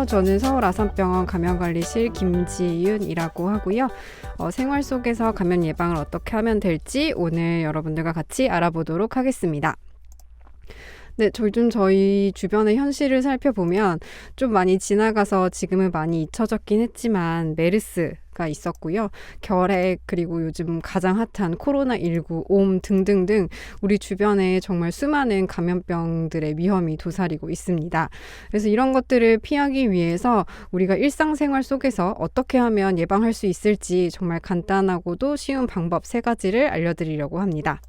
저는 서울 아산병원 감염관리실 김지윤이라고 하고요. 생활 속에서 감염 예방을 어떻게 하면 될지 오늘 여러분들과 같이 알아보도록 하겠습니다. 네, 요즘 저희 주변의 현실을 살펴보면 좀 많이 지나가서 지금은 많이 잊혀졌긴 했지만 메르스가 있었고요. 결핵, 그리고 요즘 가장 핫한 코로나19, 옴 등등등 우리 주변에 정말 수많은 감염병들의 위험이 도사리고 있습니다. 그래서 이런 것들을 피하기 위해서 우리가 일상생활 속에서 어떻게 하면 예방할 수 있을지 정말 간단하고도 쉬운 방법 3가지를 알려드리려고 합니다.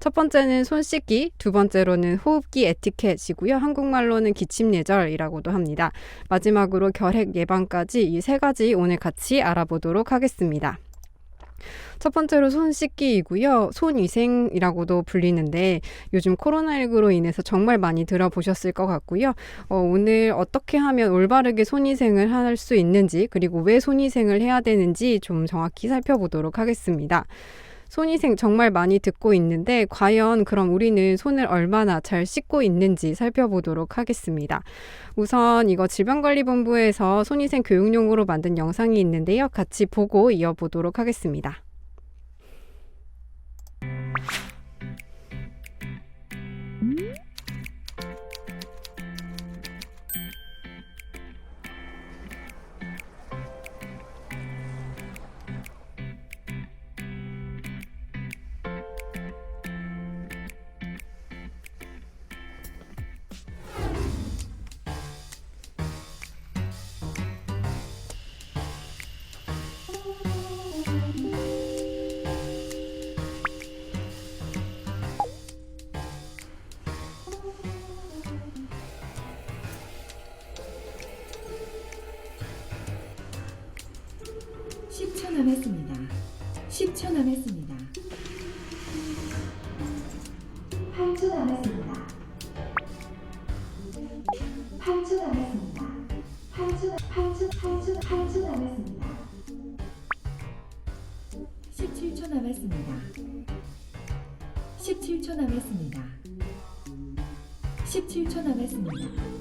첫 번째는 손 씻기, 두 번째로는 호흡기 에티켓이고요. 한국말로는 기침 예절이라고도 합니다. 마지막으로 결핵 예방까지 이 3가지 오늘 같이 알아보도록 하겠습니다. 첫 번째로 손 씻기이고요. 손위생이라고도 불리는데 요즘 코로나19로 인해서 정말 많이 들어보셨을 것 같고요. 오늘 어떻게 하면 올바르게 손위생을 할 수 있는지, 그리고 왜 손위생을 해야 되는지 좀 정확히 살펴보도록 하겠습니다. 손위생 정말 많이 듣고 있는데 과연 그럼 우리는 손을 얼마나 잘 씻고 있는지 살펴보도록 하겠습니다. 우선 이거 질병관리본부에서 손위생 교육용으로 만든 영상이 있는데요. 같이 보고 이어보도록 하겠습니다. 남았습니다. 10초 남았습니다. 8초 남았습니다. 8초 남았습니다. 8초 남았습니다. 17초 남았습니다. 17초 남았습니다. 17초 남았습니다.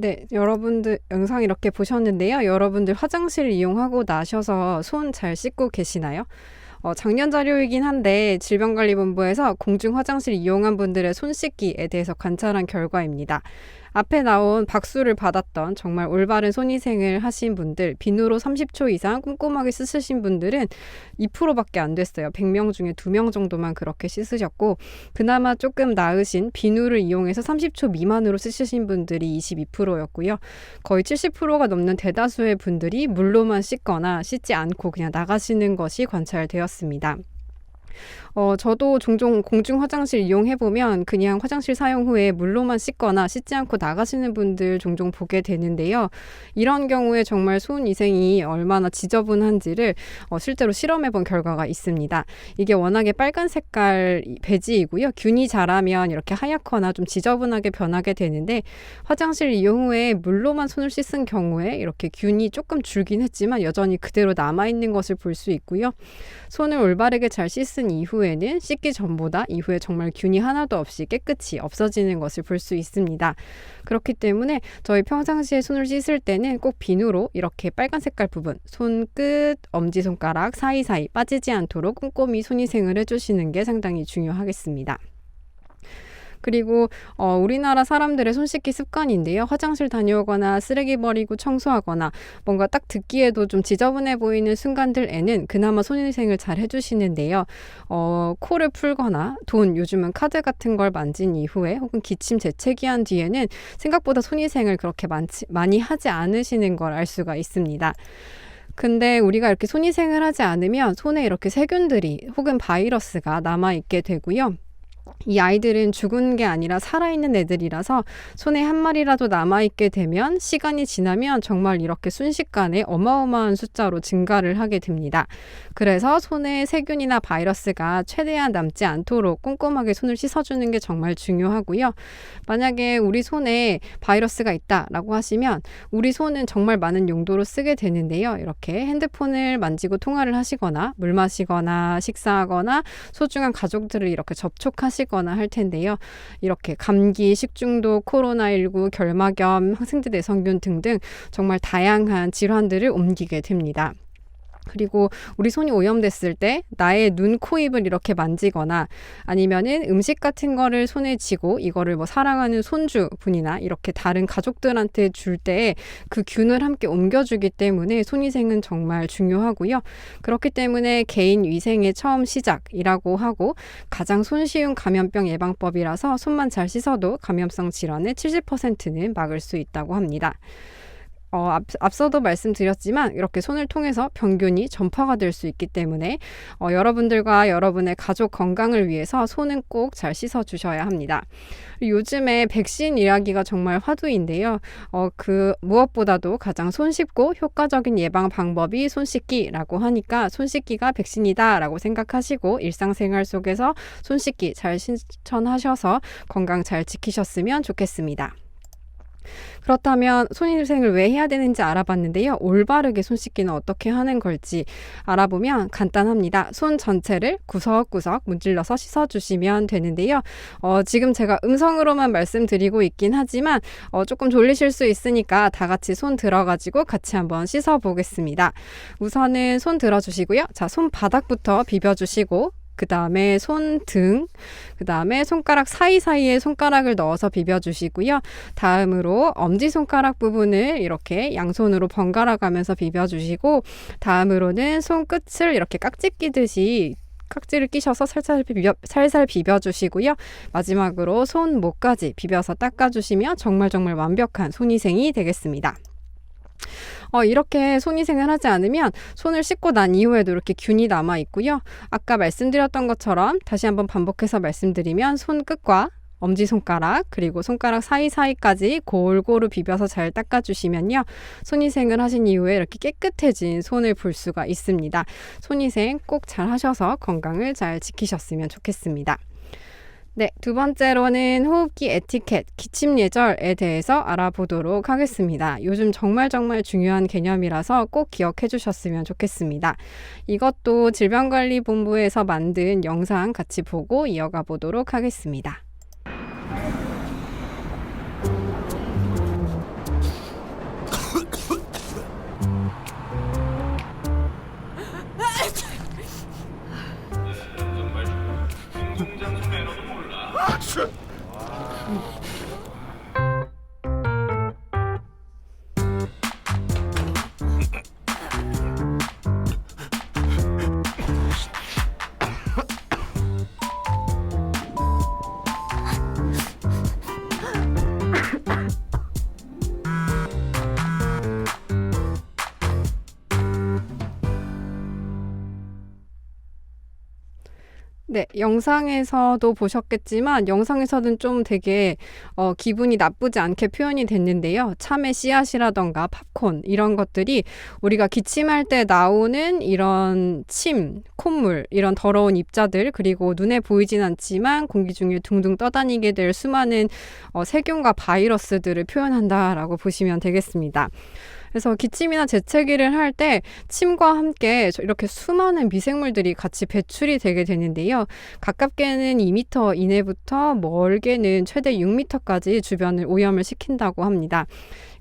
네, 여러분들 영상 이렇게 보셨는데요. 여러분들 화장실 이용하고 나셔서 손 잘 씻고 계시나요? 작년 자료이긴 한데 질병관리본부에서 공중 화장실 이용한 분들의 손 씻기에 대해서 관찰한 결과입니다. 앞에 나온 박수를 받았던 정말 올바른 손위생을 하신 분들, 비누로 30초 이상 꼼꼼하게 씻으신 분들은 2%밖에 안 됐어요. 100명 중에 2명 정도만 그렇게 씻으셨고, 그나마 조금 나으신 비누를 이용해서 30초 미만으로 씻으신 분들이 22%였고요. 거의 70%가 넘는 대다수의 분들이 물로만 씻거나 씻지 않고 그냥 나가시는 것이 관찰되었습니다. 저도 종종 공중 화장실 이용해보면 그냥 화장실 사용 후에 물로만 씻거나 씻지 않고 나가시는 분들 종종 보게 되는데요. 이런 경우에 정말 손위생이 얼마나 지저분한지를 실제로 실험해본 결과가 있습니다. 이게 워낙에 빨간 색깔 배지이고요. 균이 자라면 이렇게 하얗거나 좀 지저분하게 변하게 되는데 화장실 이용 후에 물로만 손을 씻은 경우에 이렇게 균이 조금 줄긴 했지만 여전히 그대로 남아있는 것을 볼 수 있고요. 손을 올바르게 잘 씻은 이후에는 씻기 전보다 이후에 정말 균이 하나도 없이 깨끗이 없어지는 것을 볼 수 있습니다. 그렇기 때문에 저희 평상시에 손을 씻을 때는 꼭 비누로 이렇게 빨간 색깔 부분, 손끝, 엄지손가락 사이사이 빠지지 않도록 꼼꼼히 손위생을 해주시는 게 상당히 중요하겠습니다. 그리고 우리나라 사람들의 손 씻기 습관인데요. 화장실 다녀오거나 쓰레기 버리고 청소하거나 뭔가 딱 듣기에도 좀 지저분해 보이는 순간들에는 그나마 손위생을 잘 해주시는데요. 코를 풀거나 돈, 요즘은 카드 같은 걸 만진 이후에 혹은 기침 재채기한 뒤에는 생각보다 손위생을 그렇게 많이 하지 않으시는 걸 알 수가 있습니다. 근데 우리가 이렇게 손위생을 하지 않으면 손에 이렇게 세균들이 혹은 바이러스가 남아있게 되고요. 이 아이들은 죽은 게 아니라 살아있는 애들이라서 손에 한 마리라도 남아있게 되면 시간이 지나면 정말 이렇게 순식간에 어마어마한 숫자로 증가를 하게 됩니다. 그래서 손에 세균이나 바이러스가 최대한 남지 않도록 꼼꼼하게 손을 씻어주는 게 정말 중요하고요. 만약에 우리 손에 바이러스가 있다라고 하시면 우리 손은 정말 많은 용도로 쓰게 되는데요. 이렇게 핸드폰을 만지고 통화를 하시거나 물 마시거나 식사하거나 소중한 가족들을 이렇게 접촉하시거나 할 텐데요. 이렇게 감기, 식중독, 코로나19, 결막염, 항생제 내성균 등등 정말 다양한 질환들을 옮기게 됩니다. 그리고 우리 손이 오염됐을 때 나의 눈, 코, 입을 이렇게 만지거나 아니면은 음식 같은 거를 손에 쥐고 이거를 뭐 사랑하는 손주분이나 이렇게 다른 가족들한테 줄 때 그 균을 함께 옮겨주기 때문에 손위생은 정말 중요하고요. 그렇기 때문에 개인 위생의 처음 시작이라고 하고 가장 손쉬운 감염병 예방법이라서 손만 잘 씻어도 감염성 질환의 70%는 막을 수 있다고 합니다. 앞서도 말씀드렸지만 이렇게 손을 통해서 병균이 전파가 될 수 있기 때문에 여러분들과 여러분의 가족 건강을 위해서 손은 꼭 잘 씻어주셔야 합니다. 요즘에 백신 이야기가 정말 화두인데요. 그 무엇보다도 가장 손쉽고 효과적인 예방 방법이 손 씻기라고 하니까 손 씻기가 백신이다라고 생각하시고 일상생활 속에서 손 씻기 잘 실천하셔서 건강 잘 지키셨으면 좋겠습니다. 그렇다면 손위생을 왜 해야 되는지 알아봤는데요. 올바르게 손 씻기는 어떻게 하는 걸지 알아보면 간단합니다. 손 전체를 구석구석 문질러서 씻어주시면 되는데요. 지금 제가 음성으로만 말씀드리고 있긴 하지만 조금 졸리실 수 있으니까 다 같이 손 들어가지고 같이 한번 씻어보겠습니다. 우선은 손 들어주시고요. 자, 손바닥부터 비벼주시고 그 다음에 손등, 그 다음에 손가락 사이사이에 손가락을 넣어서 비벼주시고요. 다음으로 엄지손가락 부분을 이렇게 양손으로 번갈아 가면서 비벼주시고 다음으로는 손끝을 이렇게 깍지 끼듯이 깍지를 끼셔서 살살 비벼주시고요. 마지막으로 손목까지 비벼서 닦아주시면 정말 완벽한 손위생이 되겠습니다. 이렇게 손위생을 하지 않으면 손을 씻고 난 이후에도 이렇게 균이 남아 있고요. 아까 말씀드렸던 것처럼 다시 한번 반복해서 말씀드리면 손끝과 엄지손가락 그리고 손가락 사이사이까지 골고루 비벼서 잘 닦아주시면요. 손위생을 하신 이후에 이렇게 깨끗해진 손을 볼 수가 있습니다. 손위생 꼭 잘 하셔서 건강을 잘 지키셨으면 좋겠습니다. 네, 두 번째로는 호흡기 에티켓, 기침 예절에 대해서 알아보도록 하겠습니다. 요즘 정말 중요한 개념이라서 꼭 기억해 주셨으면 좋겠습니다. 이것도 질병관리본부에서 만든 영상 같이 보고 이어가 보도록 하겠습니다. 네, 영상에서도 보셨겠지만 영상에서는 좀 되게 기분이 나쁘지 않게 표현이 됐는데요. 참외 씨앗이라던가 팝콘 이런 것들이 우리가 기침할 때 나오는 이런 침, 콧물, 이런 더러운 입자들 그리고 눈에 보이진 않지만 공기 중에 둥둥 떠다니게 될 수많은 세균과 바이러스들을 표현한다라고 보시면 되겠습니다. 그래서 기침이나 재채기를 할 때 침과 함께 이렇게 수많은 미생물들이 같이 배출이 되게 되는데요. 가깝게는 2m 이내부터 멀게는 최대 6m까지 주변을 오염을 시킨다고 합니다.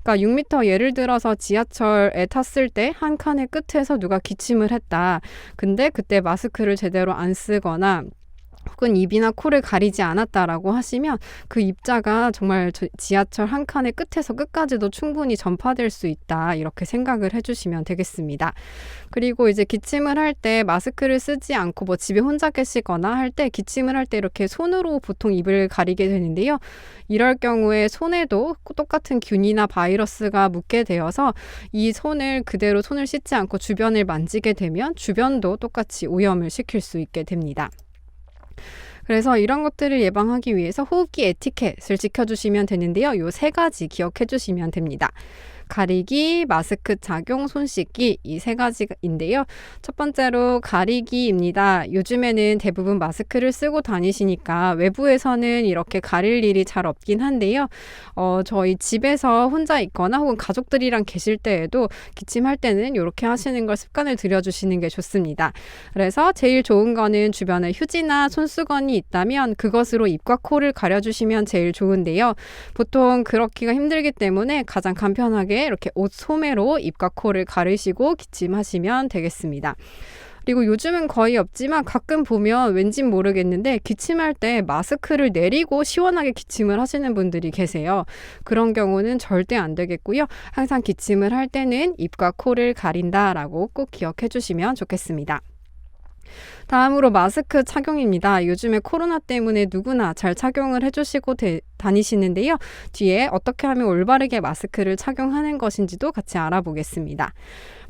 그러니까 6m 예를 들어서 지하철에 탔을 때 한 칸의 끝에서 누가 기침을 했다. 근데 그때 마스크를 제대로 안 쓰거나 혹은 입이나 코를 가리지 않았다라고 하시면 그 입자가 정말 지하철 한 칸의 끝에서 끝까지도 충분히 전파될 수 있다, 이렇게 생각을 해주시면 되겠습니다. 그리고 이제 기침을 할 때 마스크를 쓰지 않고 뭐 집에 혼자 계시거나 할 때 기침을 할 때 이렇게 손으로 보통 입을 가리게 되는데요. 이럴 경우에 손에도 똑같은 균이나 바이러스가 묻게 되어서 이 손을 그대로 손을 씻지 않고 주변을 만지게 되면 주변도 똑같이 오염을 시킬 수 있게 됩니다. 그래서 이런 것들을 예방하기 위해서 호흡기 에티켓을 지켜주시면 되는데요. 요 3가지 기억해 주시면 됩니다. 가리기, 마스크 착용, 손 씻기, 이 3가지인데요. 첫 번째로 가리기입니다. 요즘에는 대부분 마스크를 쓰고 다니시니까 외부에서는 이렇게 가릴 일이 잘 없긴 한데요. 저희 집에서 혼자 있거나 혹은 가족들이랑 계실 때에도 기침할 때는 이렇게 하시는 걸 습관을 들여주시는 게 좋습니다. 그래서 제일 좋은 거는 주변에 휴지나 손수건이 있다면 그것으로 입과 코를 가려주시면 제일 좋은데요. 보통 그렇기가 힘들기 때문에 가장 간편하게 이렇게 옷 소매로 입과 코를 가르시고 기침하시면 되겠습니다. 그리고 요즘은 거의 없지만 가끔 보면 왠진 모르겠는데 기침할 때 마스크를 내리고 시원하게 기침을 하시는 분들이 계세요. 그런 경우는 절대 안 되겠고요. 항상 기침을 할 때는 입과 코를 가린다라고 꼭 기억해 주시면 좋겠습니다. 다음으로 마스크 착용입니다. 요즘에 코로나 때문에 누구나 잘 착용을 해주시고 다니시는데요. 뒤에 어떻게 하면 올바르게 마스크를 착용하는 것인지도 같이 알아보겠습니다.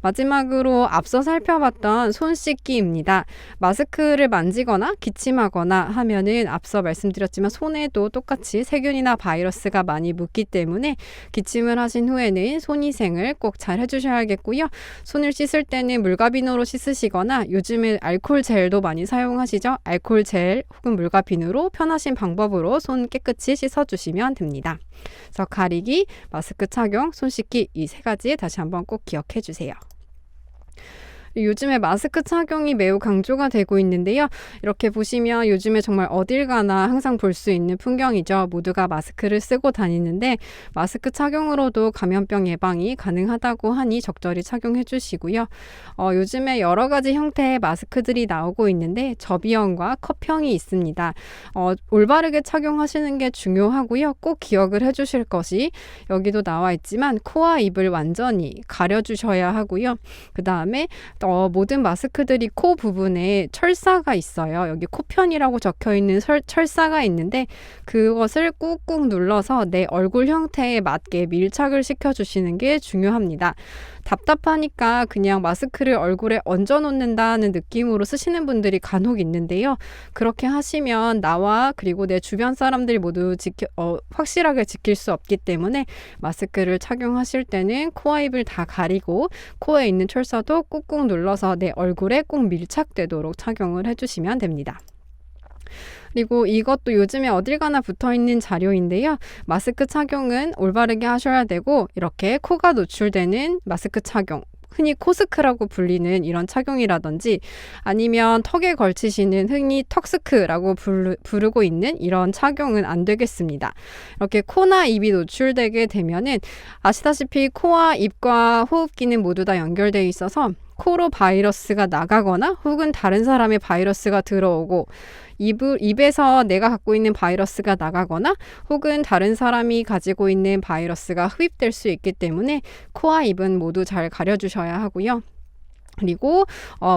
마지막으로 앞서 살펴봤던 손 씻기입니다. 마스크를 만지거나 기침하거나 하면은 앞서 말씀드렸지만 손에도 똑같이 세균이나 바이러스가 많이 묻기 때문에 기침을 하신 후에는 손위생을 꼭 잘 해주셔야겠고요. 손을 씻을 때는 물과 비누로 씻으시거나 요즘에 알코올 젤도 많이 사용하시죠? 알코올 젤 혹은 물과 비누로 편하신 방법으로 손 깨끗이 씻어주시면 됩니다. 그래서 가리기, 마스크 착용, 손 씻기, 이 3가지 다시 한번 꼭 기억해 주세요. 요즘에 마스크 착용이 매우 강조가 되고 있는데요. 이렇게 보시면 요즘에 정말 어딜 가나 항상 볼 수 있는 풍경이죠. 모두가 마스크를 쓰고 다니는데 마스크 착용으로도 감염병 예방이 가능하다고 하니 적절히 착용해 주시고요. 요즘에 여러 가지 형태의 마스크들이 나오고 있는데 접이형과 컵형이 있습니다. 올바르게 착용하시는 게 중요하고요. 꼭 기억을 해 주실 것이 여기도 나와 있지만 코와 입을 완전히 가려주셔야 하고요. 그 다음에 모든 마스크들이 코 부분에 철사가 있어요. 여기 코편이라고 적혀있는 철사가 있는데 그것을 꾹꾹 눌러서 내 얼굴 형태에 맞게 밀착을 시켜주시는 게 중요합니다. 답답하니까 그냥 마스크를 얼굴에 얹어 놓는다는 느낌으로 쓰시는 분들이 간혹 있는데요. 그렇게 하시면 나와 그리고 내 주변 사람들이 모두 확실하게 지킬 수 없기 때문에 마스크를 착용하실 때는 코와 입을 다 가리고 코에 있는 철사도 꾹꾹 눌러서 내 얼굴에 꼭 밀착되도록 착용을 해주시면 됩니다. 그리고 이것도 요즘에 어딜 가나 붙어있는 자료인데요. 마스크 착용은 올바르게 하셔야 되고 이렇게 코가 노출되는 마스크 착용, 흔히 코스크라고 불리는 이런 착용이라든지 아니면 턱에 걸치시는 흔히 턱스크라고 부르고 있는 이런 착용은 안 되겠습니다. 이렇게 코나 입이 노출되게 되면은 아시다시피 코와 입과 호흡기는 모두 다 연결되어 있어서 코로 바이러스가 나가거나 혹은 다른 사람의 바이러스가 들어오고 입에서 내가 갖고 있는 바이러스가 나가거나 혹은 다른 사람이 가지고 있는 바이러스가 흡입될 수 있기 때문에 코와 입은 모두 잘 가려주셔야 하고요. 그리고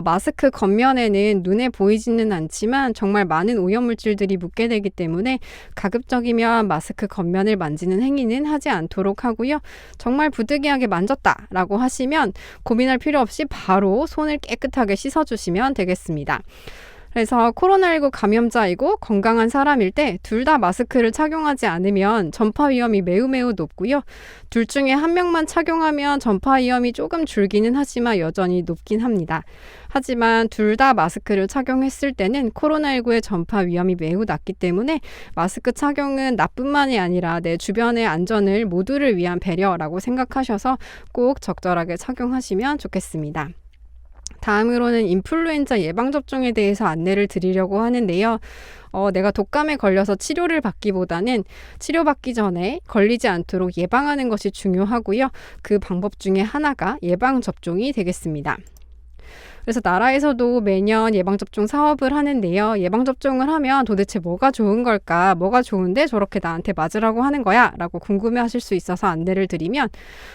마스크 겉면에는 눈에 보이지는 않지만 정말 많은 오염물질들이 묻게 되기 때문에 가급적이면 마스크 겉면을 만지는 행위는 하지 않도록 하고요. 정말 부득이하게 만졌다라고 하시면 고민할 필요 없이 바로 손을 깨끗하게 씻어주시면 되겠습니다. 그래서 코로나19 감염자이고 건강한 사람일 때 둘 다 마스크를 착용하지 않으면 전파 위험이 매우 높고요. 둘 중에 한 명만 착용하면 전파 위험이 조금 줄기는 하지만 여전히 높긴 합니다. 하지만 둘 다 마스크를 착용했을 때는 코로나19의 전파 위험이 매우 낮기 때문에 마스크 착용은 나뿐만이 아니라 내 주변의 안전을 모두를 위한 배려라고 생각하셔서 꼭 적절하게 착용하시면 좋겠습니다. 다음으로는 인플루엔자 예방접종에 대해서 안내를 드리려고 하는데요. 내가 독감에 걸려서 치료를 받기보다는 치료받기 전에 걸리지 않도록 예방하는 것이 중요하고요. 그 방법 중에 하나가 예방접종이 되겠습니다. 그래서 나라에서도 매년 예방접종 사업을 하는데요. 예방접종을 하면 도대체 뭐가 좋은 걸까? 뭐가 좋은데 저렇게 나한테 맞으라고 하는 거야? 라고 궁금해하실 수 있어서 안내를 드리면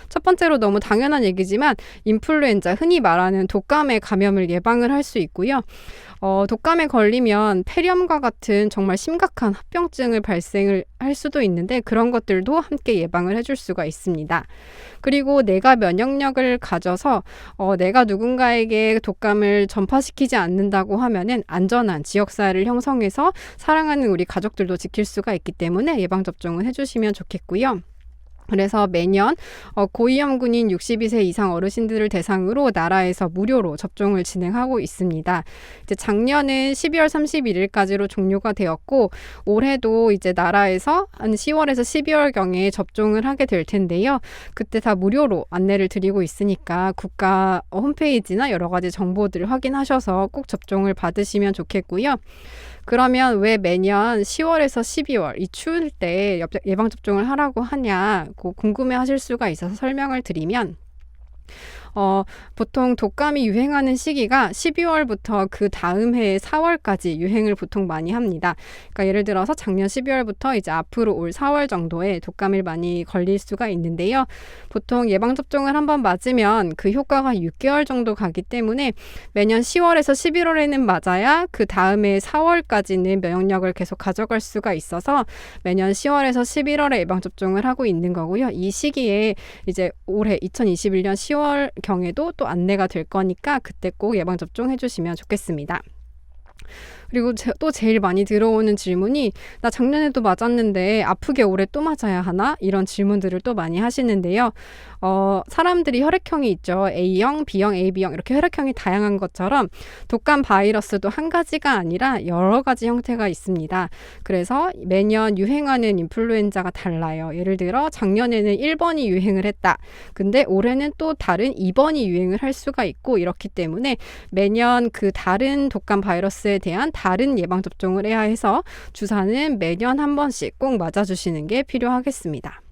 첫 번째로 너무 당연한 얘기지만 인플루엔자, 흔히 말하는 독감의 감염을 예방을 할 수 있고요. 독감에 걸리면 폐렴과 같은 정말 심각한 합병증을 발생을 할 수도 있는데 그런 것들도 함께 예방을 해줄 수가 있습니다. 그리고 내가 면역력을 가져서 내가 누군가에게 독감을 전파시키지 않는다고 하면은 안전한 지역사회를 형성해서 사랑하는 우리 가족들도 지킬 수가 있기 때문에 예방접종을 해주시면 좋겠고요. 그래서 매년 고위험군인 62세 이상 어르신들을 대상으로 나라에서 무료로 접종을 진행하고 있습니다. 이제 작년은 12월 31일까지로 종료가 되었고 올해도 이제 나라에서 한 10월에서 12월경에 접종을 하게 될 텐데요. 그때 다 무료로 안내를 드리고 있으니까 국가 홈페이지나 여러 가지 정보들을 확인하셔서 꼭 접종을 받으시면 좋겠고요. 그러면 왜 매년 10월에서 12월 이 추울 때 예방접종을 하라고 하냐 궁금해 하실 수가 있어서 설명을 드리면 보통 독감이 유행하는 시기가 12월부터 그 다음 해의 4월까지 유행을 보통 많이 합니다. 그러니까 예를 들어서 작년 12월부터 이제 앞으로 올 4월 정도에 독감을 많이 걸릴 수가 있는데요. 보통 예방접종을 한번 맞으면 그 효과가 6개월 정도 가기 때문에 매년 10월에서 11월에는 맞아야 그 다음에 4월까지는 면역력을 계속 가져갈 수가 있어서 매년 10월에서 11월에 예방접종을 하고 있는 거고요. 이 시기에 이제 올해 2021년 10월 경에도 또 안내가 될 거니까 그때 꼭 예방접종 해주시면 좋겠습니다. 그리고 또 제일 많이 들어오는 질문이 나 작년에도 맞았는데 아프게 올해 또 맞아야 하나? 이런 질문들을 또 많이 하시는데요. 사람들이 혈액형이 있죠. A형, B형, AB형 이렇게 혈액형이 다양한 것처럼 독감 바이러스도 한 가지가 아니라 여러 가지 형태가 있습니다. 그래서 매년 유행하는 인플루엔자가 달라요. 예를 들어 작년에는 1번이 유행을 했다. 근데 올해는 또 다른 2번이 유행을 할 수가 있고 이렇기 때문에 매년 그 다른 독감 바이러스에 대한 다른 예방접종을 해야 해서 주사는 매년 한 번씩 꼭 맞아주시는 게 필요하겠습니다.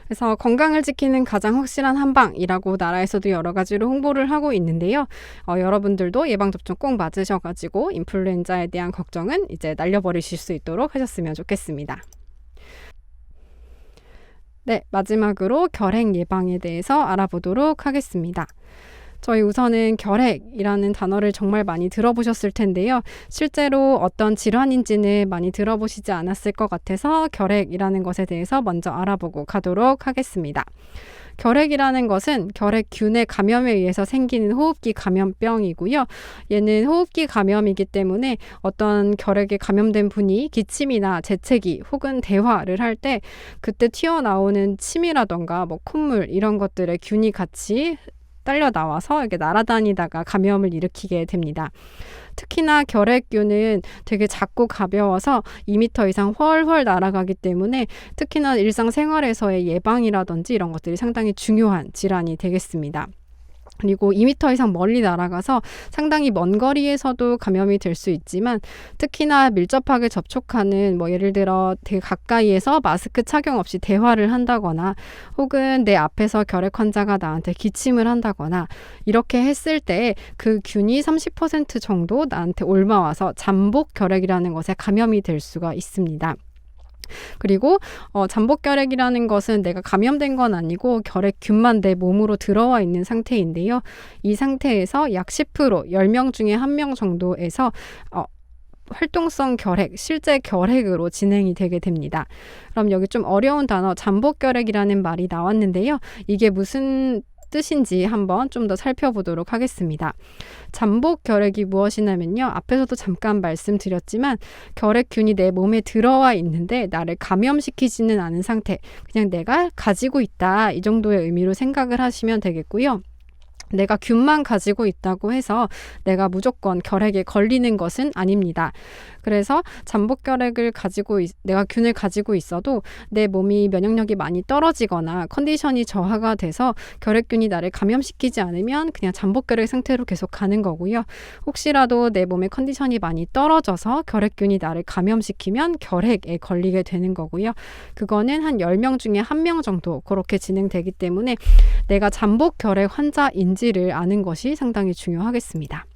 그래서 건강을 지키는 가장 확실한 한방이라고 나라에서도 여러 가지로 홍보를 하고 있는데요. 여러분들도 예방접종 꼭 맞으셔가지고 인플루엔자에 대한 걱정은 이제 날려버리실 수 있도록 하셨으면 좋겠습니다. 네, 마지막으로 결핵 예방에 대해서 알아보도록 하겠습니다. 저희 우선은 결핵이라는 단어를 정말 많이 들어보셨을 텐데요. 실제로 어떤 질환인지는 많이 들어보시지 않았을 것 같아서 결핵이라는 것에 대해서 먼저 알아보고 가도록 하겠습니다. 결핵이라는 것은 결핵균의 감염에 의해서 생기는 호흡기 감염병이고요. 얘는 호흡기 감염이기 때문에 어떤 결핵에 감염된 분이 기침이나 재채기 혹은 대화를 할 때 그때 튀어나오는 침이라던가 콧물 이런 것들의 균이 같이 딸려 나와서 이렇게 날아다니다가 감염을 일으키게 됩니다. 특히나 결핵균은 되게 작고 가벼워서 2m 이상 훨훨 날아가기 때문에 특히나 일상생활에서의 예방이라든지 이런 것들이 상당히 중요한 질환이 되겠습니다. 그리고 2m 이상 멀리 날아가서 상당히 먼 거리에서도 감염이 될 수 있지만 특히나 밀접하게 접촉하는 예를 들어 되게 가까이에서 마스크 착용 없이 대화를 한다거나 혹은 내 앞에서 결핵 환자가 나한테 기침을 한다거나 이렇게 했을 때 그 균이 30% 정도 나한테 옮아와서 잠복 결핵이라는 것에 감염이 될 수가 있습니다. 그리고 잠복결핵이라는 것은 내가 감염된 건 아니고 결핵균만 내 몸으로 들어와 있는 상태인데요. 이 상태에서 약 10%, 10명 중에 1명 정도에서 활동성 결핵, 실제 결핵으로 진행이 되게 됩니다. 그럼 여기 좀 어려운 단어 잠복결핵이라는 말이 나왔는데요. 이게 무슨 뜻인지 한번 좀 더 살펴보도록 하겠습니다. 잠복 결핵이 무엇이냐면요. 앞에서도 잠깐 말씀드렸지만 결핵균이 내 몸에 들어와 있는데 나를 감염시키지는 않은 상태, 그냥 내가 가지고 있다 이 정도의 의미로 생각을 하시면 되겠고요. 내가 균만 가지고 있다고 해서 내가 무조건 결핵에 걸리는 것은 아닙니다. 그래서 잠복결핵을 내가 균을 가지고 있어도 내 몸이 면역력이 많이 떨어지거나 컨디션이 저하가 돼서 결핵균이 나를 감염시키지 않으면 그냥 잠복결핵 상태로 계속 가는 거고요. 혹시라도 내 몸의 컨디션이 많이 떨어져서 결핵균이 나를 감염시키면 결핵에 걸리게 되는 거고요. 그거는 한 10명 중에 1명 정도 그렇게 진행되기 때문에 내가 잠복결핵 환자인 인지를 아는 것이 상당히 중요하겠습니다.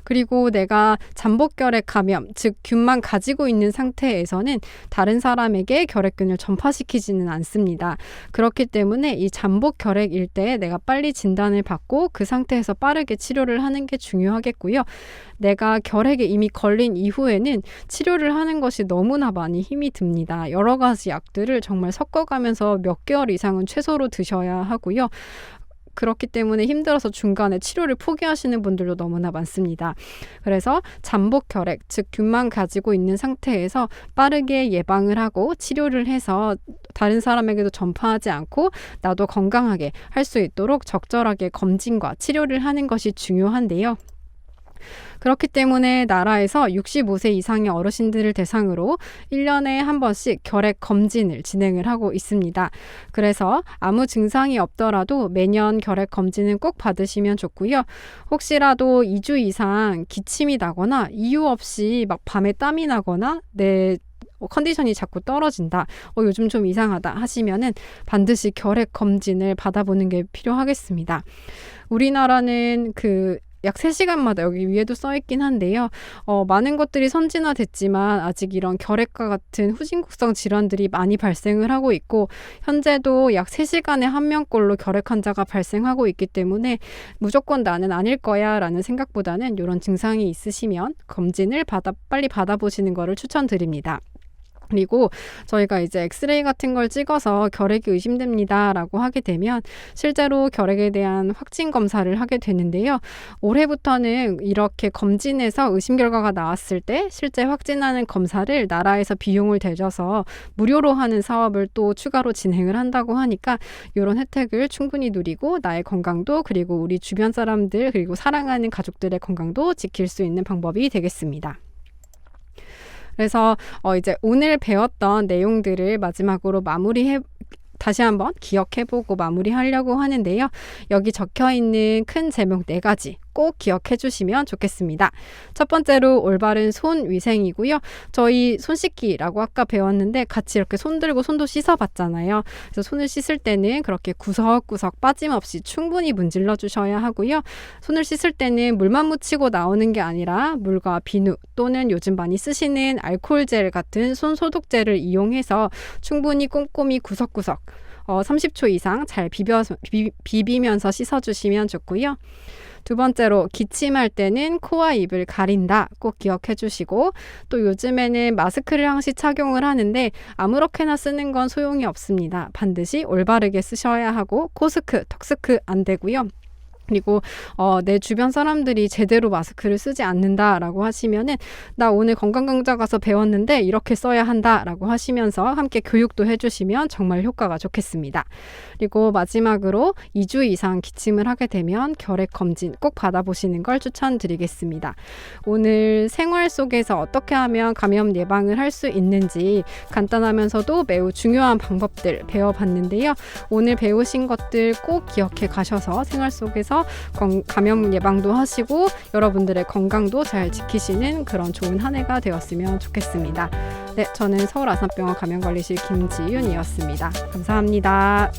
그리고 내가 잠복결핵 감염, 즉 균만 가지고 있는 상태에서는 다른 사람에게 결핵균을 전파시키지는 않습니다. 그렇기 때문에 이 잠복결핵일 때 내가 빨리 진단을 받고 그 상태에서 빠르게 치료를 하는 게 중요하겠고요. 내가 결핵에 이미 걸린 이후에는 치료를 하는 것이 너무나 많이 힘이 듭니다. 여러 가지 약들을 정말 섞어가면서 몇 개월 이상은 최소로 드셔야 하고요. 그렇기 때문에 힘들어서 중간에 치료를 포기하시는 분들도 너무나 많습니다. 그래서 잠복결핵, 즉 균만 가지고 있는 상태에서 빠르게 예방을 하고 치료를 해서 다른 사람에게도 전파하지 않고 나도 건강하게 할 수 있도록 적절하게 검진과 치료를 하는 것이 중요한데요. 그렇기 때문에 나라에서 65세 이상의 어르신들을 대상으로 1년에 한 번씩 결핵 검진을 진행을 하고 있습니다. 그래서 아무 증상이 없더라도 매년 결핵 검진은 꼭 받으시면 좋고요. 혹시라도 2주 이상 기침이 나거나 이유 없이 막 밤에 땀이 나거나 내 컨디션이 자꾸 떨어진다. 요즘 좀 이상하다 하시면은 반드시 결핵 검진을 받아보는 게 필요하겠습니다. 우리나라는 약 3시간마다 여기 위에도 써있긴 한데요. 많은 것들이 선진화됐지만 아직 이런 결핵과 같은 후진국성 질환들이 많이 발생을 하고 있고 현재도 약 3시간에 한 명꼴로 결핵 환자가 발생하고 있기 때문에 무조건 나는 아닐 거야 라는 생각보다는 이런 증상이 있으시면 검진을 빨리 받아보시는 것을 추천드립니다. 그리고 저희가 이제 엑스레이 같은 걸 찍어서 결핵이 의심됩니다 라고 하게 되면 실제로 결핵에 대한 확진 검사를 하게 되는데요. 올해부터는 이렇게 검진해서 의심 결과가 나왔을 때 실제 확진하는 검사를 나라에서 비용을 대줘서 무료로 하는 사업을 또 추가로 진행을 한다고 하니까 이런 혜택을 충분히 누리고 나의 건강도 그리고 우리 주변 사람들 그리고 사랑하는 가족들의 건강도 지킬 수 있는 방법이 되겠습니다. 그래서 이제 오늘 배웠던 내용들을 마지막으로 다시 한번 기억해보고 마무리하려고 하는데요. 여기 적혀있는 큰 제목 4가지 꼭 기억해 주시면 좋겠습니다. 첫 번째로 올바른 손 위생이고요. 저희 손 씻기라고 아까 배웠는데 같이 이렇게 손 들고 손도 씻어봤잖아요. 그래서 손을 씻을 때는 그렇게 구석구석 빠짐없이 충분히 문질러 주셔야 하고요. 손을 씻을 때는 물만 묻히고 나오는 게 아니라 물과 비누 또는 요즘 많이 쓰시는 알코올젤 같은 손 소독제를 이용해서 충분히 꼼꼼히 구석구석 30초 이상 잘 비비면서 씻어주시면 좋고요. 두 번째로 기침할 때는 코와 입을 가린다 꼭 기억해 주시고 또 요즘에는 마스크를 항시 착용을 하는데 아무렇게나 쓰는 건 소용이 없습니다. 반드시 올바르게 쓰셔야 하고 코스크, 턱스크 안 되고요. 그리고 내 주변 사람들이 제대로 마스크를 쓰지 않는다라고 하시면은 나 오늘 건강강좌 가서 배웠는데 이렇게 써야 한다라고 하시면서 함께 교육도 해주시면 정말 효과가 좋겠습니다. 그리고 마지막으로 2주 이상 기침을 하게 되면 결핵 검진 꼭 받아보시는 걸 추천드리겠습니다. 오늘 생활 속에서 어떻게 하면 감염 예방을 할 수 있는지 간단하면서도 매우 중요한 방법들 배워봤는데요. 오늘 배우신 것들 꼭 기억해 가셔서 생활 속에서 감염 예방도 하시고 여러분들의 건강도 잘 지키시는 그런 좋은 한 해가 되었으면 좋겠습니다. 네, 저는 서울 아산병원 감염관리실 김지윤이었습니다. 감사합니다.